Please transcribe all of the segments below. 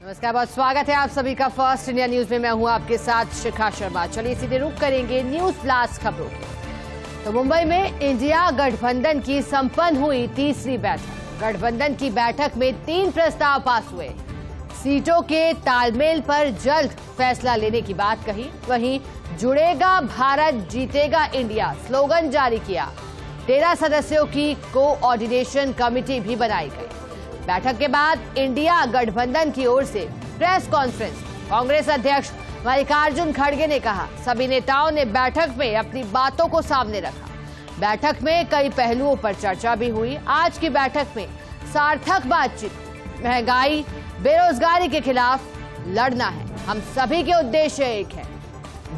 नमस्कार, बहुत स्वागत है आप सभी का फर्स्ट इंडिया न्यूज में। मैं हूं आपके साथ शिखा शर्मा। चलिए सीधे रुख करेंगे न्यूज ब्लास्ट खबरों की। तो मुंबई में इंडिया गठबंधन की संपन्न हुई तीसरी बैठक। गठबंधन की बैठक में 3 प्रस्ताव पास हुए। सीटों के तालमेल पर जल्द फैसला लेने की बात कही। वहीं जुड़ेगा भारत जीतेगा इंडिया स्लोगन जारी किया। 13 सदस्यों की कोऑर्डिनेशन कमेटी भी बनाई गई। बैठक के बाद इंडिया गठबंधन की ओर से प्रेस कॉन्फ्रेंस। कांग्रेस अध्यक्ष मल्लिकार्जुन खड़गे ने कहा, सभी नेताओं ने बैठक में अपनी बातों को सामने रखा। बैठक में कई पहलुओं पर चर्चा भी हुई। आज की बैठक में सार्थक बातचीत, महंगाई, बेरोजगारी के खिलाफ लड़ना है, हम सभी के उद्देश्य एक है,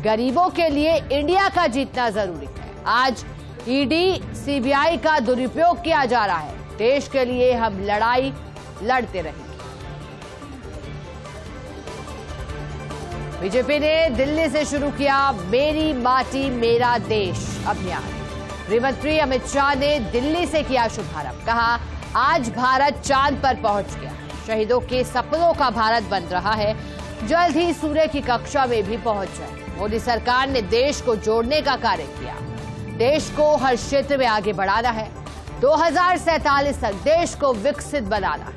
गरीबों के लिए इंडिया का जीतना जरूरी है। आज ईडी सीबीआई का दुरुपयोग किया जा रहा है, देश के लिए हम लड़ाई लड़ते रहेंगे। बीजेपी ने दिल्ली से शुरू किया मेरी माटी मेरा देश अभियान। गृहमंत्री अमित शाह ने दिल्ली से किया शुभारंभ। कहा, आज भारत चांद पर पहुंच गया, शहीदों के सपनों का भारत बन रहा है, जल्द ही सूर्य की कक्षा में भी पहुंच जाए। मोदी सरकार ने देश को जोड़ने का कार्य किया, देश को हर क्षेत्र में आगे बढ़ाना है। 2047 तक देश को विकसित बनाना है।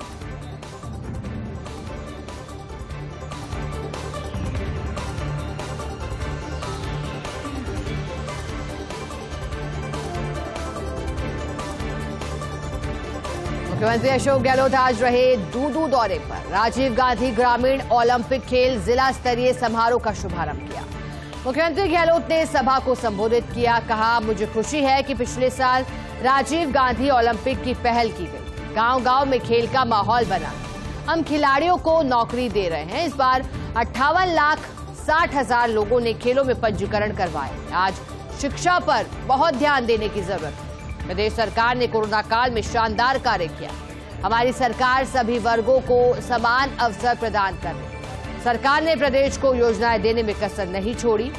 मुख्यमंत्री अशोक गहलोत आज रहे दूदू दौरे पर। राजीव गांधी ग्रामीण ओलंपिक खेल जिला स्तरीय समारोह का शुभारंभ किया। मुख्यमंत्री गहलोत ने सभा को संबोधित किया। कहा, मुझे खुशी है कि पिछले साल राजीव गांधी ओलंपिक की पहल की गई, गांव-गांव में खेल का माहौल बना, हम खिलाड़ियों को नौकरी दे रहे हैं। इस बार 58,60,000 लोगों ने खेलों में पंजीकरण करवाए। आज शिक्षा पर बहुत ध्यान देने की जरूरत है। प्रदेश सरकार ने कोरोना काल में शानदार कार्य किया। हमारी सरकार सभी वर्गों को समान अवसर प्रदान कर रही है। सरकार ने प्रदेश को योजनाएं देने में कसर नहीं छोड़ी।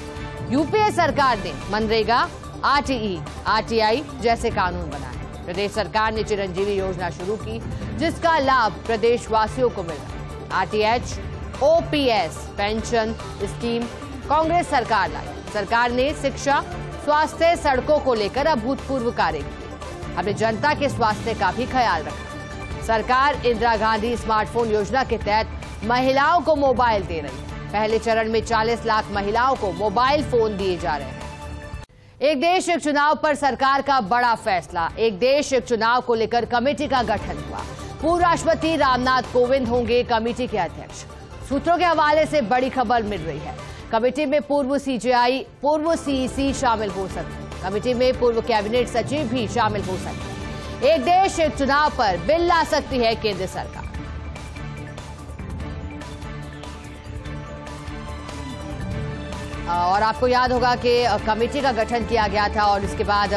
यूपीए सरकार ने मनरेगा, आरटीई, आरटीआई जैसे कानून बनाए। प्रदेश सरकार ने चिरंजीवी योजना शुरू की, जिसका लाभ प्रदेशवासियों को मिला। RTH, OPS pension scheme Congress सरकार लाई। सरकार ने शिक्षा, स्वास्थ्य, सड़कों को लेकर अभूतपूर्व कार्य किए। हमने जनता के स्वास्थ्य का भी ख्याल रखा। सरकार इंदिरा गांधी स्मार्टफोन योजना के तहत महिलाओं को मोबाइल दे रही है। पहले चरण में 40 लाख महिलाओं को मोबाइल फोन दिए जा रहे हैं। एक देश एक चुनाव पर सरकार का बड़ा फैसला। एक देश एक चुनाव को लेकर कमेटी का गठन हुआ। पूर्व राष्ट्रपति रामनाथ कोविंद होंगे कमेटी के अध्यक्ष। सूत्रों के हवाले से बड़ी खबर मिल रही है। कमेटी में पूर्व सीजेआई, पूर्व सीईसी शामिल हो सकते। कमेटी में पूर्व कैबिनेट सचिव भी शामिल हो सकते। एक देश एक चुनाव पर बिल ला सकती है केंद्र सरकार। और आपको याद होगा कि कमेटी का गठन किया गया था और इसके बाद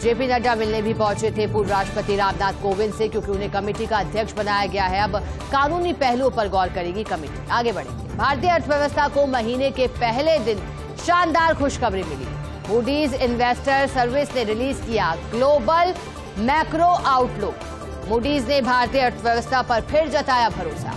जेपी नड्डा मिलने भी पहुंचे थे पूर्व राष्ट्रपति रामनाथ कोविंद से, क्योंकि उन्हें कमेटी का अध्यक्ष बनाया गया है। अब कानूनी पहलुओं पर गौर करेगी कमेटी। आगे बढ़ेंगे। भारतीय अर्थव्यवस्था को महीने के पहले दिन शानदार खुशखबरी मिली। मूडीज इन्वेस्टर सर्विस ने रिलीज किया ग्लोबल मैक्रो आउटलुक। मूडीज ने भारतीय अर्थव्यवस्था पर फिर जताया भरोसा।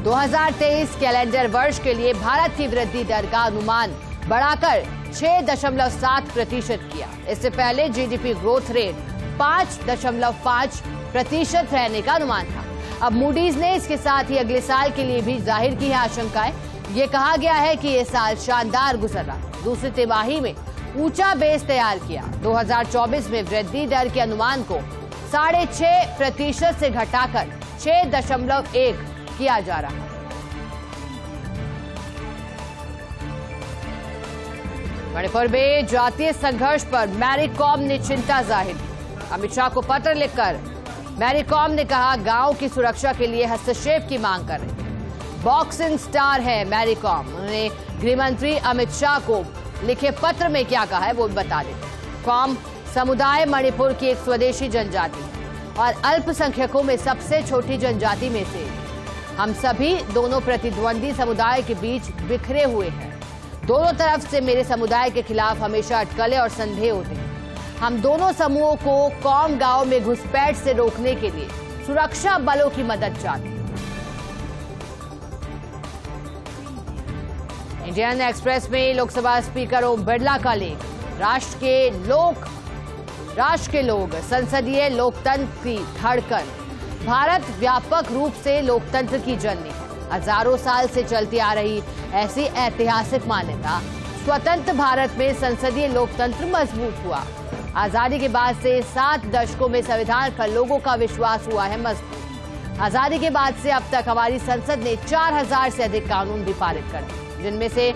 2023 कैलेंडर वर्ष के लिए भारत की वृद्धि दर का अनुमान बढ़ाकर 6.7% किया। इससे पहले जीडीपी ग्रोथ रेट 5.5% रहने का अनुमान था। अब मूडीज ने इसके साथ ही अगले साल के लिए भी जाहिर की है आशंकाएं। ये कहा गया है कि ये साल शानदार गुजर रहा है। दूसरी तिमाही में ऊंचा बेस तैयार किया। 2024 में वृद्धि दर के अनुमान को 6.5% से घटाकर 6.1 किया जा रहा है। मणिपुर में जातीय संघर्ष पर मैरीकॉम ने चिंता जाहिर की। अमित शाह को पत्र लिखकर मैरीकॉम ने कहा, गांव की सुरक्षा के लिए हस्तक्षेप की मांग कर रही है। बॉक्सिंग स्टार है मैरीकॉम। उन्होंने गृहमंत्री अमित शाह को लिखे पत्र में क्या कहा है वो बता देते। कॉम समुदाय मणिपुर की एक स्वदेशी जनजाति है और अल्पसंख्यकों में सबसे छोटी जनजाति में से। हम सभी दोनों प्रतिद्वंदी समुदाय के बीच बिखरे हुए हैं। दोनों तरफ से मेरे समुदाय के खिलाफ हमेशा अटकलें और संदेह होते हैं। हम दोनों समूहों को कॉम गांव में घुसपैठ से रोकने के लिए सुरक्षा बलों की मदद चाहते हैं। इंडियन एक्सप्रेस में लोकसभा स्पीकर ओम बिरला का लेख, राष्ट्र के लोग संसदीय लोकतंत्र की धड़कन। भारत व्यापक रूप से लोकतंत्र की जननी है। हजारों साल से चलती आ रही ऐसी ऐतिहासिक मान्यता, स्वतंत्र भारत में संसदीय लोकतंत्र मजबूत हुआ। आजादी के बाद से 7 दशकों में संविधान पर लोगों का विश्वास हुआ है मजबूत। आजादी के बाद से अब तक हमारी संसद ने 4000 से अधिक कानून भी पारित कर दिए, जिनमें से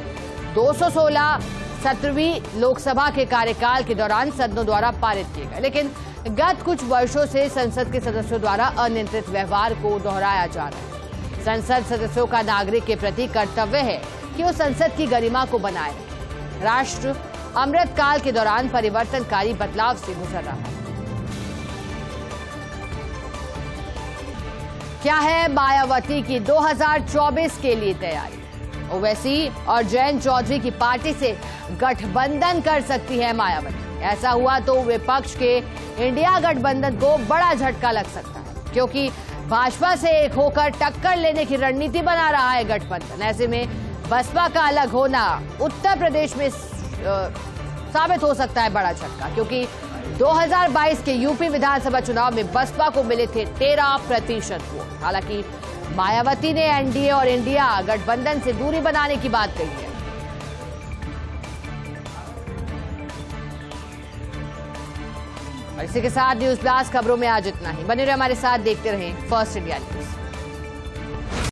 216 17वीं लोकसभा के कार्यकाल के दौरान सदनों द्वारा पारित किए गए। लेकिन गत कुछ वर्षों से संसद के सदस्यों द्वारा अनियंत्रित व्यवहार को दोहराया जा रहा है। संसद सदस्यों का नागरिक के प्रति कर्तव्य है कि वो संसद की गरिमा को बनाए रखें। राष्ट्र अमृत काल के दौरान परिवर्तनकारी बदलाव से गुजर रहा है। क्या है मायावती की 2024 के लिए तैयारी? ओवैसी और जयंत चौधरी की पार्टी से गठबंधन कर सकती है मायावती। ऐसा हुआ तो विपक्ष के इंडिया गठबंधन को बड़ा झटका लग सकता है, क्योंकि भाजपा से एक होकर टक्कर लेने की रणनीति बना रहा है गठबंधन। ऐसे में बसपा का अलग होना उत्तर प्रदेश में साबित हो सकता है बड़ा झटका, क्योंकि 2022 के यूपी विधानसभा चुनाव में बसपा को मिले थे 13% वोट। हालांकि मायावती ने एनडीए और इंडिया गठबंधन से दूरी बनाने की बात कही है। और इसी के साथ न्यूज ब्लास्ट खबरों में आज इतना ही। बने रहे हमारे साथ, देखते रहें फर्स्ट इंडिया न्यूज।